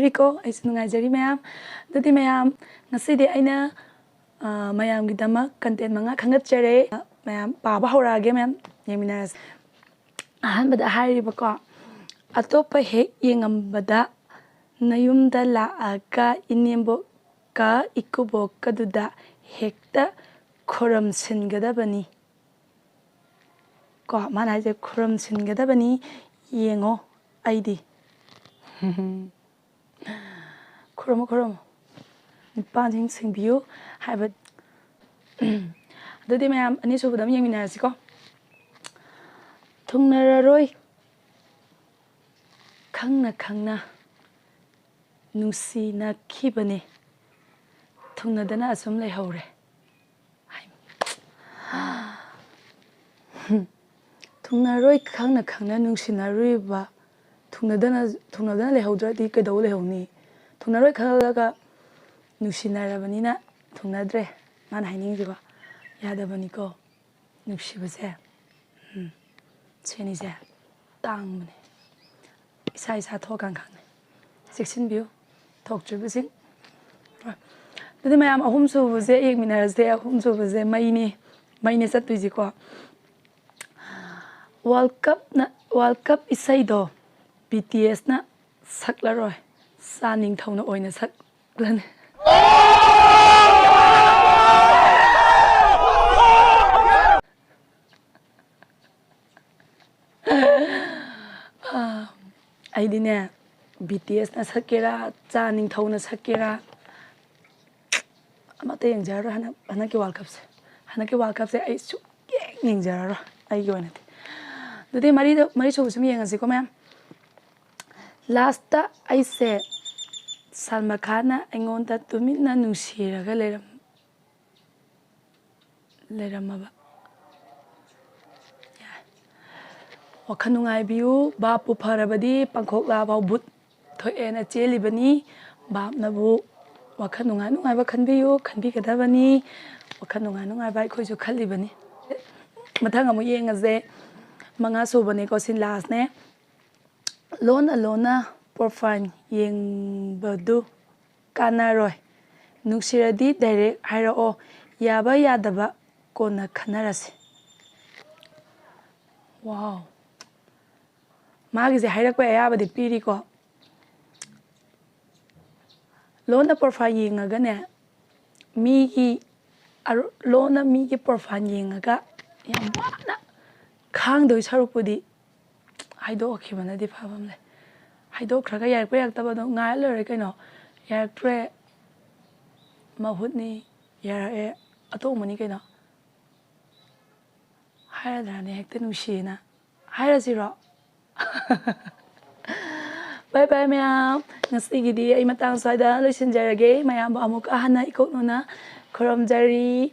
ꯅꯨꯡꯉꯥꯏꯕꯤꯔꯤꯀꯣ ꯑꯩꯁꯨ ꯅꯨꯡꯉꯥꯏꯖꯔꯤ ꯃꯌꯥꯝ ꯑꯗꯨꯗꯤ ꯃꯌꯥꯝ ꯉꯁꯤꯗꯤ ꯑꯩꯅ ꯃꯌꯥꯝꯒꯤꯗꯃꯛ ꯀꯟꯇꯦꯟ 5 ꯈꯪꯒꯠꯆꯔꯦ ꯃꯌꯥꯝ ꯄꯥꯕ ꯍꯧꯔꯛꯑꯒꯦ ꯃꯌꯥꯝ ꯌꯦꯡꯃꯤꯟꯅꯔꯁꯦ ꯑꯍꯥꯟꯕꯗ ꯍꯥꯏꯔꯤꯕꯀꯣ ꯑꯇꯣꯞꯄ ꯍꯦꯛ ꯌꯦꯡꯉꯝꯕꯗ ꯅꯌꯨꯝꯗ ꯂꯥꯛꯑꯒ ꯏꯅꯦꯝꯕꯣꯛꯀ ꯏꯀꯨꯕꯣꯛꯀꯗꯨꯗ ꯍꯦꯛꯇ ꯈꯨꯔꯨꯝꯁꯤꯟꯒꯗꯕꯅꯤ ꯀꯣ ꯃꯥꯅ ꯍꯥꯏꯁꯦ ꯈꯨꯔꯨꯝꯁꯤꯟꯒꯗꯕꯅꯤ ꯌꯦꯡꯉꯣ ꯑꯩꯗꯤ ꯈꯨꯔꯨꯝꯃꯣ ꯅꯨꯄꯥꯁꯤꯡ ꯁꯤꯡꯕꯤꯌꯨ ꯍꯥꯏꯕ ꯑꯗꯨꯗꯤ ꯃꯌꯥꯝ ꯑꯅꯤꯁꯨꯕꯗ ꯑꯃ ꯌꯦꯡꯃꯤꯟꯅꯔꯁꯤꯀꯣ ꯊꯨꯡꯅꯔꯔꯣꯏ ꯈꯪꯅ ꯈꯪꯅ ꯅꯨꯡꯁꯤꯅꯈꯤꯕꯅꯦ ꯊꯨꯡꯅꯗꯅ ꯑꯁꯨꯝ ꯂꯩꯍꯧꯔꯦ ꯊꯨꯡꯅꯔꯣꯏ ꯈꯪꯅ ꯈꯪꯅ ꯅꯨꯡꯁꯤꯅꯔꯨꯏꯕ ꯊꯨꯡꯅꯗꯅ ꯂꯩꯍꯧꯗ꯭ꯔꯗꯤ ꯀꯩꯗꯧ ꯂꯩꯍꯧꯅꯤ ꯊꯨꯡꯅꯔꯣꯏ ꯈꯜꯂꯒ ꯅꯨꯡꯁꯤꯅꯔꯕꯅꯤꯅ ꯊꯨꯡꯅꯗ꯭ꯔꯦ ꯃꯥꯅ ꯍꯥꯏꯅꯤꯡꯉꯤꯁꯤꯀꯣ ꯌꯥꯗꯕꯅꯤꯀꯣ ꯅꯨꯡꯁꯤꯕꯁꯦ ꯁꯦꯅꯤꯁꯦ ꯇꯥꯡꯕꯅꯦ ꯏꯁꯥ ꯊꯣꯛꯑꯀꯥꯟ ꯈꯪꯅꯩ ꯆꯦꯛꯁꯤꯟꯕꯤꯌꯨ ꯊꯣꯛꯇ꯭ꯔꯤꯕꯁꯤꯡ ꯑꯗꯨꯗꯤ ꯃꯌꯥꯝ ꯑꯍꯨꯝꯁꯨꯕꯁꯦ ꯌꯦꯡꯃꯤꯟꯅꯔꯁꯦ ꯑꯍꯨꯝꯁꯨꯕꯁꯦ ꯃꯩꯅꯦ ꯆꯠꯇꯣꯏꯁꯤꯀꯣ ꯋꯥꯔꯜ ꯀꯞ ꯏꯁꯩꯗꯣ BTSꯅ ꯁꯛꯂꯔꯣꯏ ꯆꯥꯅꯤꯡꯊꯧꯅ ꯑꯣꯏꯅ ꯁꯛꯂꯅꯤ ꯑꯩꯗꯤꯅꯦ BTSꯅ ꯁꯛꯀꯦꯔꯥ ꯆꯥꯅꯤꯡꯊꯧꯅ ꯁꯛꯀꯦꯔꯥ ꯑꯃꯠꯇ ꯌꯦꯡꯖꯔꯔꯣꯏ ꯍꯟꯗꯛꯀꯤ ꯋꯥꯔꯜ ꯀꯞꯁꯦ ꯑꯩ ꯁꯨꯛꯌꯦꯡ ꯌꯦꯡꯖꯔꯔꯣꯏ ꯑꯩꯒꯤ ꯑꯣꯏꯅꯗꯤ ꯑꯗꯨꯗꯤ ꯃꯔꯤꯁꯨꯕ ꯁꯨꯝ ꯌꯦꯡꯉꯁꯤꯀꯣ ꯃꯌꯥꯝ ꯂꯥꯁꯇ ꯑꯩꯁꯦ ꯁꯜꯃꯥꯟ ꯈꯥꯟꯅ ꯑꯩꯉꯣꯟꯗ ꯇꯨꯃꯤꯟꯅ ꯅꯨꯡꯁꯤꯔꯒ ꯂꯩꯔꯝꯃꯕ ꯋꯥꯈꯜ ꯅꯨꯡꯉꯥꯏꯕꯤꯌꯨ ꯕꯥꯞꯄꯨ ꯐꯔꯕꯗꯤ ꯄꯥꯡꯈꯣꯛꯂꯥꯐꯥꯎ ꯕꯨꯠ ꯊꯣꯛꯑꯦꯅ ꯆꯦꯜꯂꯤꯕꯅꯤ ꯕꯥꯞꯅꯕꯨ ꯋꯥꯈꯜ ꯅꯨꯡꯉꯥꯏꯕ ꯈꯟꯕꯤꯌꯨ ꯈꯟꯕꯤꯒꯗꯕꯅꯤ ꯋꯥꯈꯜ ꯅꯨꯡꯉꯥꯏꯕ ꯑꯩꯈꯣꯏꯁꯨ ꯈꯜꯂꯤꯕꯅꯤ ꯃꯊꯪ ꯑꯃꯨꯛ ꯌꯦꯡꯉꯁꯦ 5 ꯁꯨꯕꯅꯦꯀꯣ ꯁꯤ ꯂꯥꯁꯅꯦ ꯂꯣꯟꯅ ꯄ꯭ꯔꯣꯐꯥꯏꯜ ꯌꯦꯡꯕꯗꯨ ꯀꯥꯟꯅꯔꯣꯏ ꯅꯨꯡꯁꯤꯔꯗꯤ ꯗꯥꯏꯔꯦꯛ ꯍꯥꯏꯔꯛꯑꯣ ꯌꯥꯕ ꯌꯥꯗꯕ ꯀꯣꯟꯅ ꯈꯟꯅꯔꯁꯤ ꯋꯥꯎ ꯃꯥꯒꯤꯁꯦ ꯍꯥꯏꯔꯛꯄ ꯑꯌꯥꯕꯗꯤ ꯄꯤꯔꯤꯀꯣ ꯂꯣꯟꯅ ꯄ꯭ꯔꯣꯐꯥꯏꯜ ꯌꯦꯡꯉꯒꯅꯦ ꯂꯣꯟꯅ ꯃꯤꯒꯤ ꯄ꯭ꯔꯣꯐꯥꯏꯜ ꯌꯦꯡꯉꯒ ꯌꯥꯝ ꯋꯥꯅ ꯈꯥꯡꯗꯣꯏ ꯁꯔꯨꯛꯄꯨꯗꯤ ꯍꯥꯏꯗꯣꯛꯈꯤꯕꯅꯗꯤ ꯐꯕ ꯑꯃ ꯂꯩ ꯍꯥꯏꯗꯣꯛꯈ꯭ꯔꯒ ꯌꯥꯔꯛꯄ ꯌꯥꯔꯛꯇꯕꯗꯣ ꯉꯥꯏꯔ ꯂꯣꯏꯔꯦ ꯀꯩꯅꯣ ꯌꯥꯔꯛꯇ꯭ꯔꯦ ꯃꯍꯨꯠꯅꯤ ꯌꯥꯔꯛꯑꯦ ꯑꯇꯣꯡꯕꯅꯤ ꯀꯩꯅꯣ ꯍꯥꯏꯔꯗ꯭ꯔꯥꯅꯦ ꯍꯦꯛꯇ ꯅꯨꯡꯁꯤꯌꯦꯅ ꯍꯥꯏꯔꯁꯤꯔꯣ ꯕꯥꯏ ꯃꯌꯥꯝ ꯉꯁꯤꯒꯤꯗꯤ ꯑꯩ ꯃꯇꯥꯡ ꯁ꯭ꯋꯥꯏꯗ ꯂꯣꯏꯁꯤꯟꯖꯔꯒꯦ ꯃꯌꯥꯝꯕꯨ ꯑꯃꯨꯛꯀ ꯍꯟꯅ ꯏꯀꯣꯛꯅꯅ ꯈꯨꯔꯨꯝꯖꯔꯤ